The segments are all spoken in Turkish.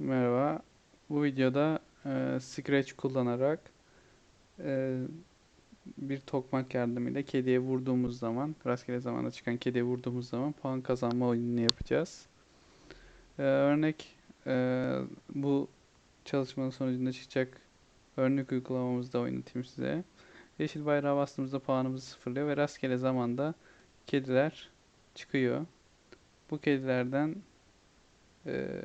Merhaba. Bu videoda Scratch kullanarak e, bir tokmak yardımıyla kediye vurduğumuz zaman, rastgele zamanda çıkan kediye vurduğumuz zaman puan kazanma oyununu yapacağız. Örnek bu çalışmanın sonucunda çıkacak örnek uygulamamızda oynatayım size. Yeşil bayrağı bastığımızda puanımızı sıfırlıyor ve rastgele zamanda kediler çıkıyor. Bu kedilerden e,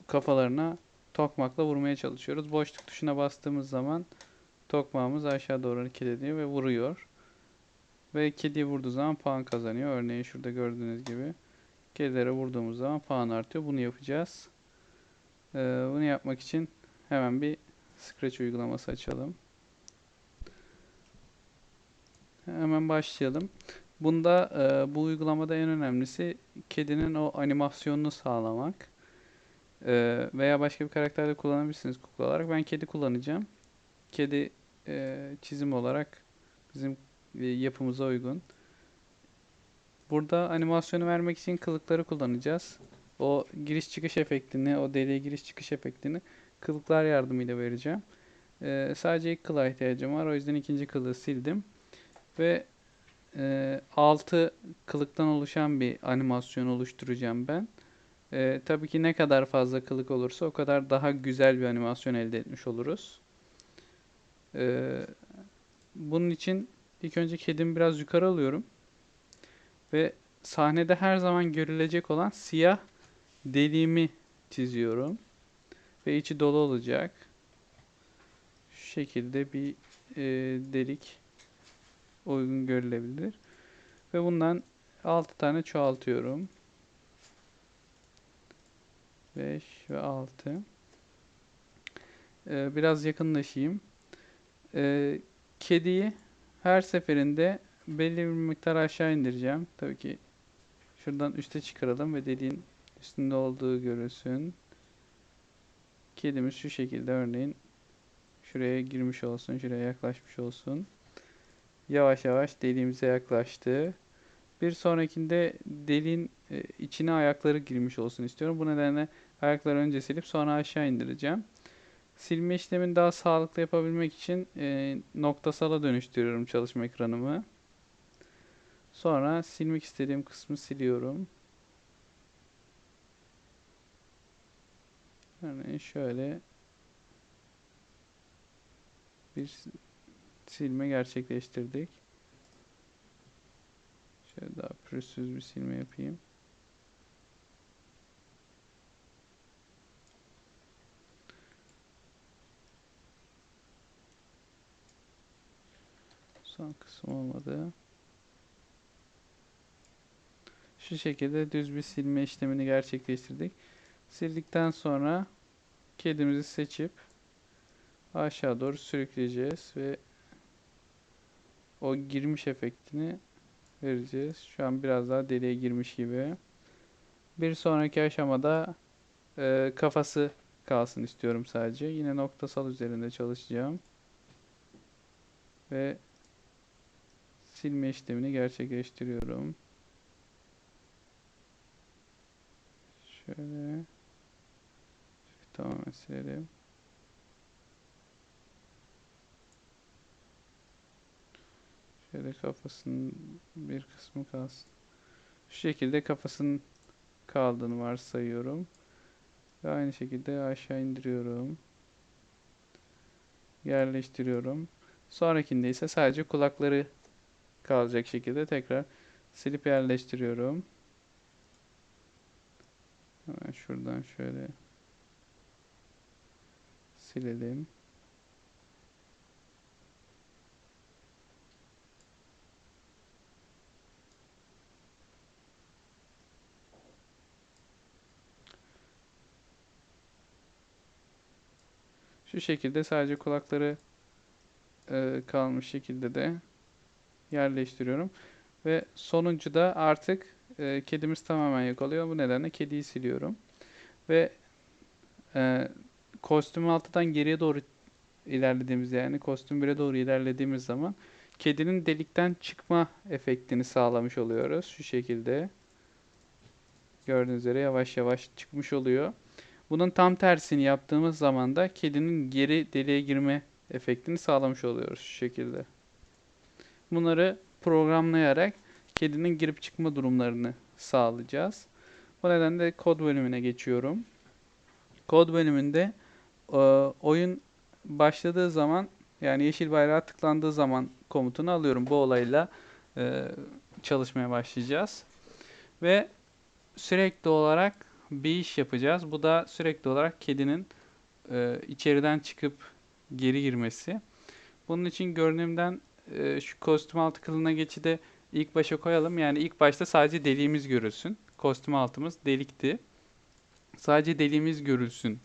kafalarına tokmakla vurmaya çalışıyoruz. Boşluk tuşuna bastığımız zaman tokmağımız aşağı doğru hareket ediyor ve vuruyor. Ve kediyi vurduğu zaman puan kazanıyor. Örneğin şurada gördüğünüz gibi kedilere vurduğumuz zaman puan artıyor. Bunu yapacağız. Bunu yapmak için hemen bir Scratch uygulaması açalım. Hemen başlayalım. Bunda bu uygulamada en önemlisi kedinin o animasyonunu sağlamak. Veya başka bir karakterde kullanabilirsiniz kukla olarak. Ben kedi kullanacağım. Kedi çizim olarak bizim yapımıza uygun. Burada animasyonu vermek için kılıkları kullanacağız. O giriş çıkış efektini, o deliğe giriş çıkış efektini kılıklar yardımıyla vereceğim. Sadece ilk kılığa ihtiyacım var. O yüzden ikinci kılığı sildim. Ve 6 kılıktan oluşan bir animasyon oluşturacağım ben. Tabii ki ne kadar fazla kılık olursa o kadar daha güzel bir animasyon elde etmiş oluruz. Ee, Bunun için ilk önce kedimi biraz yukarı alıyorum. Ve sahnede her zaman görülecek olan siyah deliğimi çiziyorum. Ve içi dolu olacak. Şu şekilde bir delik uygun görülebilir. Ve bundan 6 tane çoğaltıyorum. 5 ve 6. Biraz yakınlaşayım. Kediyi her seferinde belli bir miktar aşağı indireceğim. Tabii ki şuradan üste çıkaralım ve deliğin üstünde olduğu görülsün. Kedimiz şu şekilde örneğin şuraya girmiş olsun, şuraya yaklaşmış olsun. Yavaş yavaş deliğimize yaklaştı. Bir sonrakinde deliğin içine ayakları girmiş olsun istiyorum. Bu nedenle ayakları önce silip sonra aşağı indireceğim. Silme işlemini daha sağlıklı yapabilmek için noktasala dönüştürüyorum çalışma ekranımı. Sonra silmek istediğim kısmı siliyorum. Örneğin şöyle bir silme gerçekleştirdik. Şöyle daha pürüzsüz bir silme yapayım. Son kısım olmadı. Şu şekilde düz bir silme işlemini gerçekleştirdik. Sildikten sonra kedimizi seçip aşağı doğru sürükleyeceğiz ve o girmiş efektini vereceğiz. Şu an biraz daha deliğe girmiş gibi. Bir sonraki aşamada kafası kalsın istiyorum sadece. Yine noktasal üzerinde çalışacağım. Ve silme işlemini gerçekleştiriyorum. Şöyle tamamen silelim. Şöyle kafasının bir kısmı kalsın. Şu şekilde kafasının kaldığını varsayıyorum. Ve aynı şekilde aşağı indiriyorum. Yerleştiriyorum. Sonrakinde ise sadece kulakları kalacak şekilde tekrar silip yerleştiriyorum. Hemen şuradan şöyle silelim. Şu şekilde sadece kulakları kalmış şekilde de yerleştiriyorum. Ve sonuncuda artık kedimiz tamamen yok oluyor. Bu nedenle kediyi siliyorum. Ve e, kostüm altıdan geriye doğru ilerlediğimiz yani kostüm 1'e doğru ilerlediğimiz zaman kedinin delikten çıkma efektini sağlamış oluyoruz. Şu şekilde. Gördüğünüz üzere yavaş yavaş çıkmış oluyor. Bunun tam tersini yaptığımız zaman da kedinin geri deliğe girme efektini sağlamış oluyoruz şu şekilde. Bunları programlayarak kedinin girip çıkma durumlarını sağlayacağız. Bu nedenle kod bölümüne geçiyorum. Kod bölümünde oyun başladığı zaman, yani yeşil bayrağa tıklandığı zaman komutunu alıyorum. Bu olayla e, çalışmaya başlayacağız. Ve sürekli olarak bir iş yapacağız. Bu da sürekli olarak kedinin içeriden çıkıp geri girmesi. Bunun için görünümden şu kostüm altı kılına geçidi ilk başa koyalım. Yani ilk başta sadece deliğimiz görülsün. Kostüm altımız delikti. Sadece deliğimiz görülsün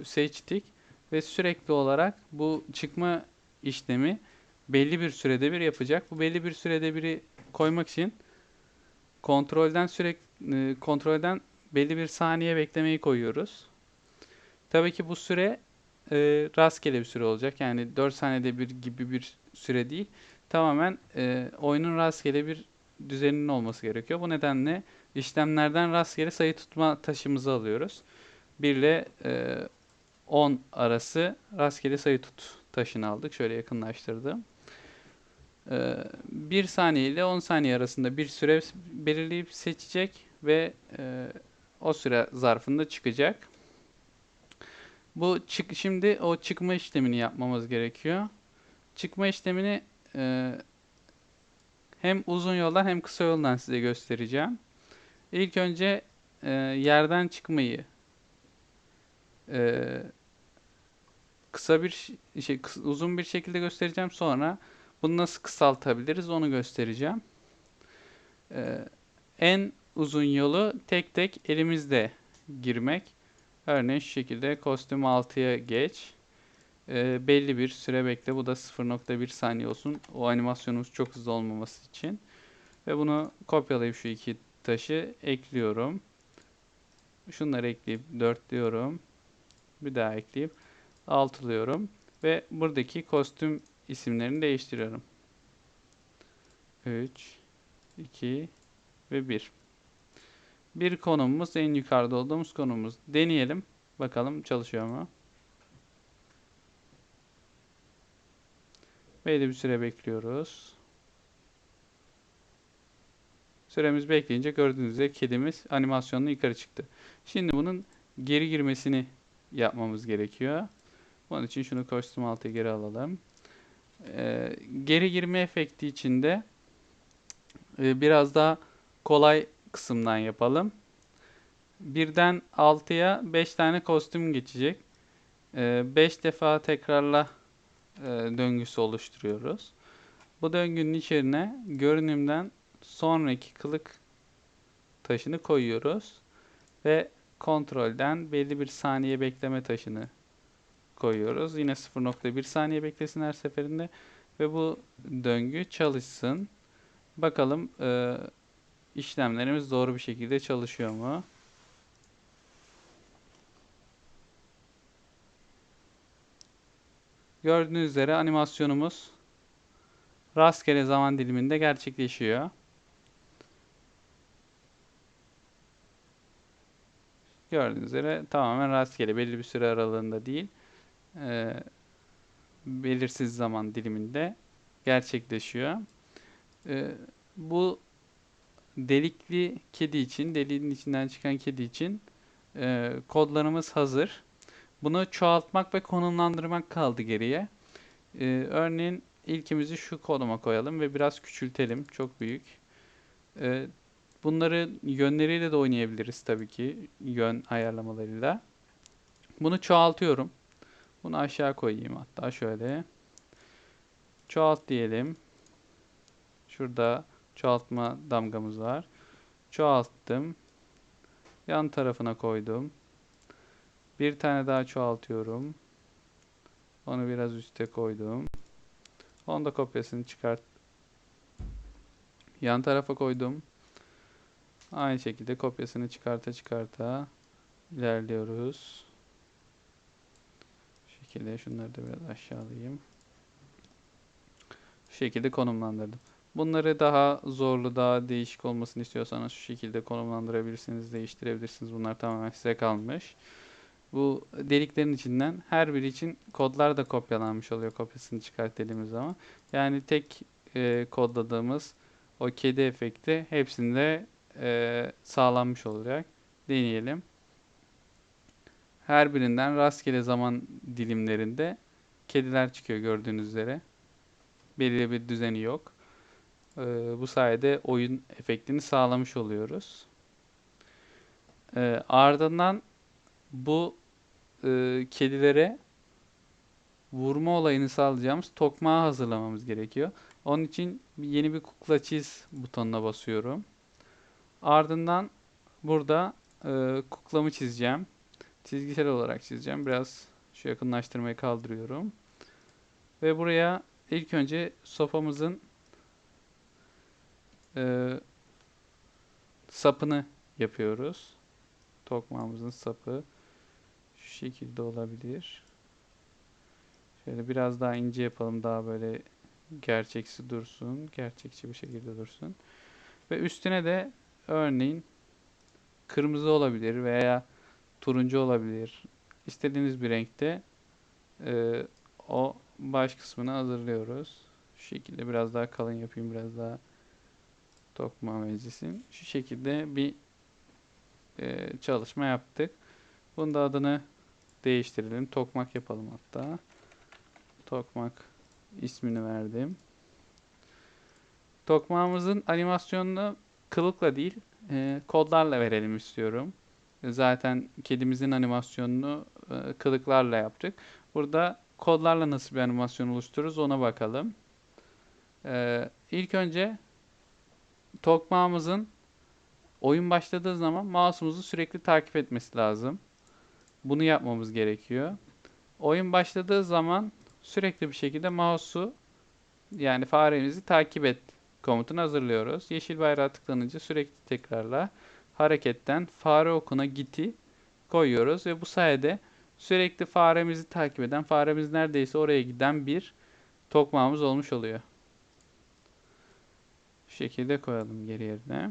seçtik. Ve sürekli olarak bu çıkma işlemi belli bir sürede bir yapacak. Bu belli bir sürede biri koymak için kontrolden belli bir saniye beklemeyi koyuyoruz. Tabii ki bu süre rastgele bir süre olacak. Yani 4 saniyede bir gibi bir süre değil. Tamamen oyunun rastgele bir düzeninin olması gerekiyor. Bu nedenle işlemlerden rastgele sayı tutma taşımızı alıyoruz. 1 ile 10 arası rastgele sayı tut taşını aldık. Şöyle yakınlaştırdım. 1 saniye ile 10 saniye arasında bir süre belirleyip seçecek ve o süre zarfında çıkacak. Şimdi o çıkma işlemini yapmamız gerekiyor. Çıkma işlemini e, hem uzun yoldan hem kısa yoldan size göstereceğim. İlk önce yerden çıkmayı e, uzun bir şekilde göstereceğim. Sonra bunu nasıl kısaltabiliriz onu göstereceğim. E, En uzun yolu tek tek elimizle girmek. Örneğin şu şekilde kostüm 6'ya geç. Belli bir süre bekle. Bu da 0,1 saniye olsun. O animasyonumuz çok hızlı olmaması için. Ve bunu kopyalayıp şu iki taşı ekliyorum. Şunları ekleyip dörtlüyorum. Bir daha ekleyip altılıyorum. Ve buradaki kostüm isimlerini değiştiriyorum. 3, 2 ve 1. Bir konumumuz en yukarıda olduğumuz konumuz. Deneyelim. Bakalım çalışıyor mu? Belli bir süre bekliyoruz. Süremiz bekleyince gördüğünüz üzere kedimiz animasyonla yukarı çıktı. Şimdi bunun geri girmesini yapmamız gerekiyor. Bunun için şunu kostüm altı geri alalım. Geri girme efekti için de biraz daha kolay kısımdan yapalım. Birden 6'ya 5 tane kostüm geçecek. 5 defa tekrarla döngüsü oluşturuyoruz. Bu döngünün içerisine görünümden sonraki kılık taşını koyuyoruz. Ve kontrolden belli bir saniye bekleme taşını koyuyoruz. Yine 0,1 saniye beklesin her seferinde. Ve bu döngü çalışsın. Bakalım işlemlerimiz doğru bir şekilde çalışıyor mu? Gördüğünüz üzere animasyonumuz rastgele zaman diliminde gerçekleşiyor. Gördüğünüz üzere tamamen rastgele, belli bir süre aralığında değil, e, belirsiz zaman diliminde gerçekleşiyor. Bu delikli kedi için, deliğin içinden çıkan kedi için kodlarımız hazır. Bunu çoğaltmak ve konumlandırmak kaldı geriye. Örneğin ilkimizi şu konuma koyalım ve biraz küçültelim. Çok büyük. Ee, Bunları yönleriyle de oynayabiliriz tabii ki. Yön ayarlamalarıyla. Bunu çoğaltıyorum. Bunu aşağı koyayım hatta şöyle. Çoğalt diyelim. Şurada çoğaltma damgamız var. Çoğalttım. Yan tarafına koydum. Bir tane daha çoğaltıyorum. Onu biraz üste koydum. Onu da kopyasını çıkart. Yan tarafa koydum. Aynı şekilde kopyasını çıkarta çıkarta ilerliyoruz. Şu şekilde şunları da biraz aşağı alayım. Şu şekilde konumlandırdım. Bunları daha zorlu, daha değişik olmasını istiyorsanız şu şekilde konumlandırabilirsiniz, değiştirebilirsiniz. Bunlar tamamen size kalmış. Bu deliklerin içinden her biri için kodlar da kopyalanmış oluyor kopyasını çıkart dediğimiz zaman. Yani tek kodladığımız o kedi efekti hepsinde sağlanmış olacak. Deneyelim. Her birinden rastgele zaman dilimlerinde kediler çıkıyor gördüğünüz üzere. Belirli bir düzeni yok. Bu sayede oyun efektini sağlamış oluyoruz. Ardından bu kedilere vurma olayını sağlayacağımız tokmağı hazırlamamız gerekiyor. Onun için yeni bir kukla çiz butonuna basıyorum. Ardından burada kuklamı çizeceğim. Çizgisel olarak çizeceğim. Biraz şu yakınlaştırmayı kaldırıyorum. Ve buraya ilk önce sopamızın e, sapını yapıyoruz. Tokmağımızın sapı şu şekilde olabilir. Şöyle biraz daha ince yapalım. Daha böyle gerçeksi dursun. Gerçekçi bir şekilde dursun. Ve üstüne de örneğin kırmızı olabilir veya turuncu olabilir. İstediğiniz bir renkte e, o baş kısmını hazırlıyoruz. Şu şekilde biraz daha kalın yapayım. Biraz daha tokmağı meclisin. Şu şekilde bir çalışma yaptık. Bunun da adını değiştirelim. Tokmak yapalım hatta. Tokmak ismini verdim. Tokmağımızın animasyonunu kılıkla değil, kodlarla verelim istiyorum. Zaten kedimizin animasyonunu kılıklarla yaptık. Burada kodlarla nasıl bir animasyon oluştururuz ona bakalım. İlk önce tokmağımızın oyun başladığı zaman mouse'umuzu sürekli takip etmesi lazım. Bunu yapmamız gerekiyor. Oyun başladığı zaman sürekli bir şekilde mouse'u yani faremizi takip et komutunu hazırlıyoruz. Yeşil bayrağı tıklanınca sürekli tekrarla hareketten fare okuna git'i koyuyoruz ve bu sayede sürekli faremizi takip eden, faremiz neredeyse oraya giden bir tokmağımız olmuş oluyor. Şu şekilde koyalım geri yerine.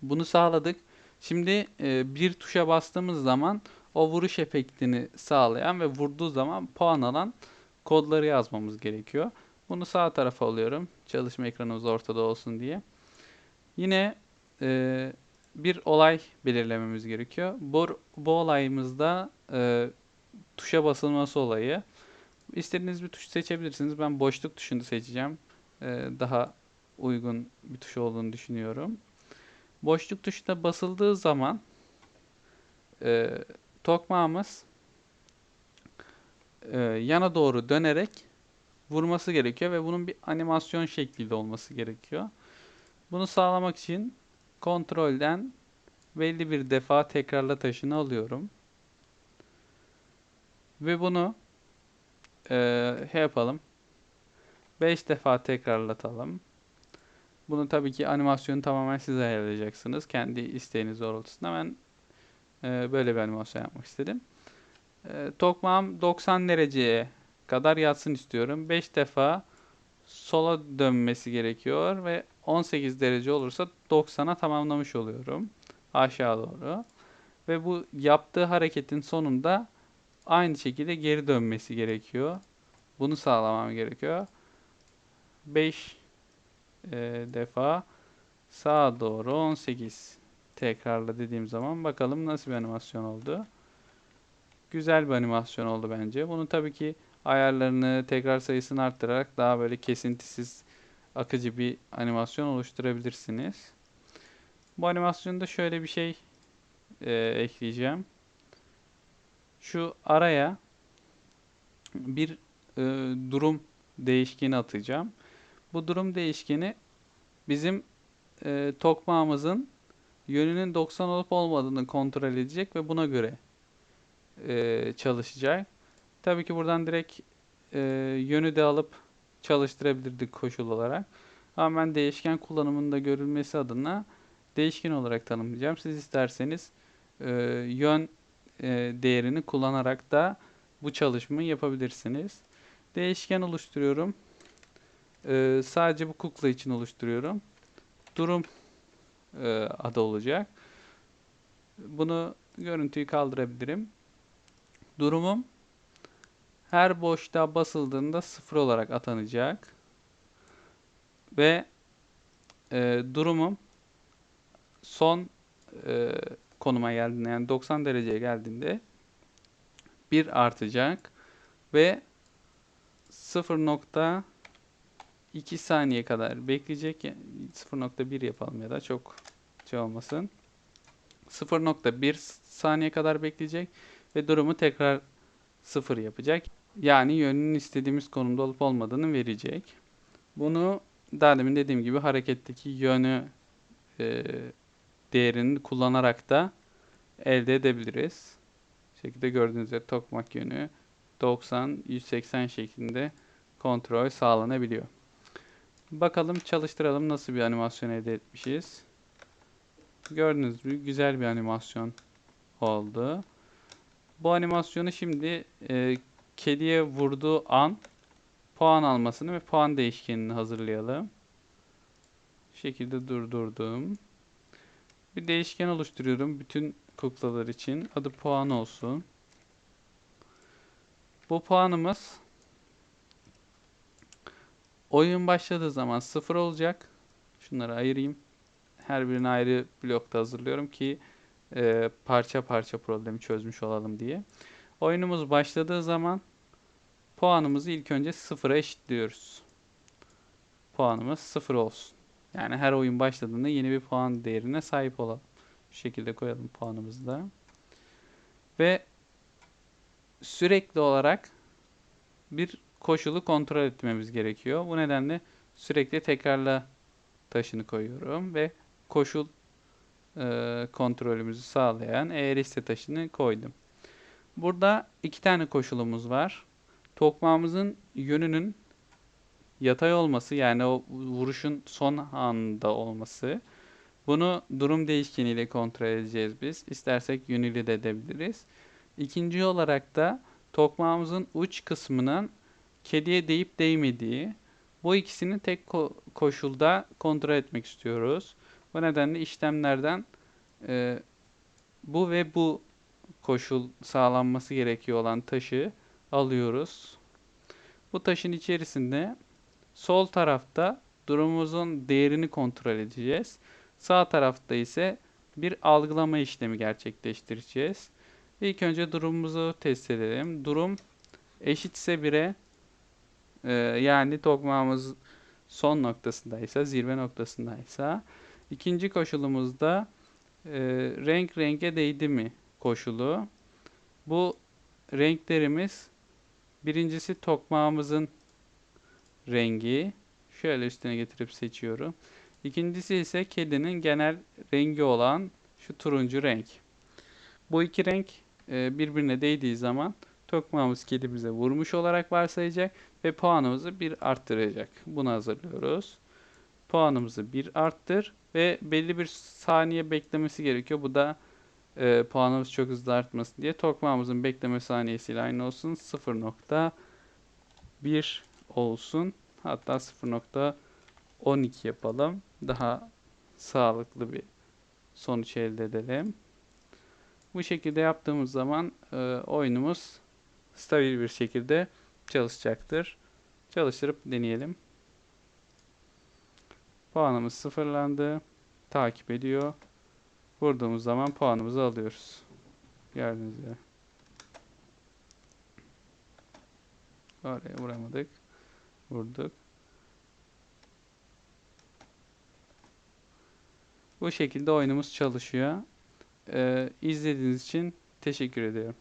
Bunu sağladık. Şimdi bir tuşa bastığımız zaman o vuruş efektini sağlayan ve vurduğu zaman puan alan kodları yazmamız gerekiyor. Bunu sağ tarafa alıyorum. Çalışma ekranımız ortada olsun diye. Yine bir olay belirlememiz gerekiyor. Bu olayımızda tuşa basılması olayı. İstediğiniz bir tuş seçebilirsiniz. Ben boşluk tuşunu seçeceğim. Daha uygun bir tuş olduğunu düşünüyorum. Boşluk tuşuna basıldığı zaman e, tokmağımız yana doğru dönerek vurması gerekiyor ve bunun bir animasyon şeklinde olması gerekiyor. Bunu sağlamak için kontrolden belli bir defa tekrarla taşını alıyorum. Ve bunu yapalım. 5 defa tekrarlatalım. Bunu tabii ki animasyonu tamamen siz ayarlayacaksınız. Kendi isteğiniz doğrultusunda ben böyle bir animasyon yapmak istedim. Tokmağım 90 dereceye kadar yatsın istiyorum. 5 defa sola dönmesi gerekiyor ve 18 derece olursa 90'a tamamlamış oluyorum. Aşağı doğru. Ve bu yaptığı hareketin sonunda aynı şekilde geri dönmesi gerekiyor. Bunu sağlamam gerekiyor. 5 defa sağa doğru 18 tekrarla dediğim zaman bakalım nasıl bir animasyon oldu. Güzel bir animasyon oldu bence. Bunu tabii ki ayarlarını, tekrar sayısını arttırarak daha böyle kesintisiz, akıcı bir animasyon oluşturabilirsiniz. Bu animasyonda şöyle bir şey ekleyeceğim. Şu araya bir e, durum değişkeni atacağım. Bu durum değişkeni bizim tokmağımızın yönünün 90 olup olmadığını kontrol edecek ve buna göre çalışacak. Tabii ki buradan direkt e, yönü de alıp çalıştırabilirdik koşul olarak. Ama ben değişken kullanımında görülmesi adına değişken olarak tanımlayacağım. Siz isterseniz yön değerini kullanarak da bu çalışmayı yapabilirsiniz. Değişken oluşturuyorum. Sadece bu kukla için oluşturuyorum. Durum adı olacak. Bunu görüntüyü kaldırabilirim. Durumum her boşluğa basıldığında 0 olarak atanacak ve durumum son konuma geldiğinde, yani 90 dereceye geldiğinde 1 artacak ve 0,2 saniye kadar bekleyecek. Yani 0,1 yapalım ya da çok şey olmasın. 0,1 saniye kadar bekleyecek ve durumu tekrar 0 yapacak. Yani yönünün istediğimiz konumda olup olmadığını verecek. Bunu daha demin dediğim gibi hareketteki yönü e, değerini kullanarak da elde edebiliriz. Bu şekilde gördüğünüz üzere tokmak yönü 90-180 şeklinde kontrol sağlanabiliyor. Bakalım, çalıştıralım, nasıl bir animasyon elde etmişiz. Gördüğünüz gibi güzel bir animasyon oldu. Bu animasyonu şimdi kediye vurduğu an puan almasını ve puan değişkenini hazırlayalım. Bu şekilde durdurdum. Bir değişken oluşturuyorum bütün kuklalar için. Adı puan olsun. Bu puanımız oyun başladığı zaman 0 olacak. Şunları ayırayım. Her birini ayrı blokta hazırlıyorum ki parça parça problemi çözmüş olalım diye. Oyunumuz başladığı zaman puanımızı ilk önce 0'a eşitliyoruz. Puanımız 0 olsun. Yani her oyun başladığında yeni bir puan değerine sahip olalım. Bu şekilde koyalım puanımızı da. Ve sürekli olarak bir koşulu kontrol etmemiz gerekiyor. Bu nedenle sürekli tekrarla taşını koyuyorum ve koşul kontrolümüzü sağlayan eğer taşını koydum. Burada iki tane koşulumuz var. Tokmağımızın yönünün yatay olması, yani o vuruşun son anında olması. Bunu durum değişkeniyle kontrol edeceğiz biz. İstersek yönüyle de edebiliriz. İkinci olarak da tokmağımızın uç kısmının kediye değip değmediği. Bu ikisini tek koşulda kontrol etmek istiyoruz. Bu nedenle işlemlerden e, bu ve bu koşul sağlanması gerekiyor olan taşı alıyoruz. Bu taşın içerisinde sol tarafta durumumuzun değerini kontrol edeceğiz. Sağ tarafta ise bir algılama işlemi gerçekleştireceğiz. İlk önce durumumuzu test edelim. Durum eşitse 1'e, yani tokmağımız son noktasındaysa, zirve noktasındaysa. İkinci koşulumuzda renk renge değdi mi koşulu. Bu renklerimiz, birincisi tokmağımızın rengi. Şöyle üstüne getirip seçiyorum. İkincisi ise kedinin genel rengi olan şu turuncu renk. Bu iki renk birbirine değdiği zaman tokmağımız kedimize vurmuş olarak varsayacak ve puanımızı 1 arttıracak. Bunu hazırlıyoruz. Puanımızı 1 arttır ve belli bir saniye beklemesi gerekiyor. Bu da puanımız çok hızlı artmasın diye tokmağımızın bekleme saniyesiyle aynı olsun. 0,1 olsun. Hatta 0,12 yapalım. Daha sağlıklı bir sonuç elde edelim. Bu şekilde yaptığımız zaman oyunumuz stabil bir şekilde çalışacaktır. Çalıştırıp deneyelim. Puanımız sıfırlandı. Takip ediyor. Vurduğumuz zaman puanımızı alıyoruz. Gördüğünüz gibi. Oraya vuramadık. Vurduk. Bu şekilde oyunumuz çalışıyor. İzlediğiniz için teşekkür ediyorum.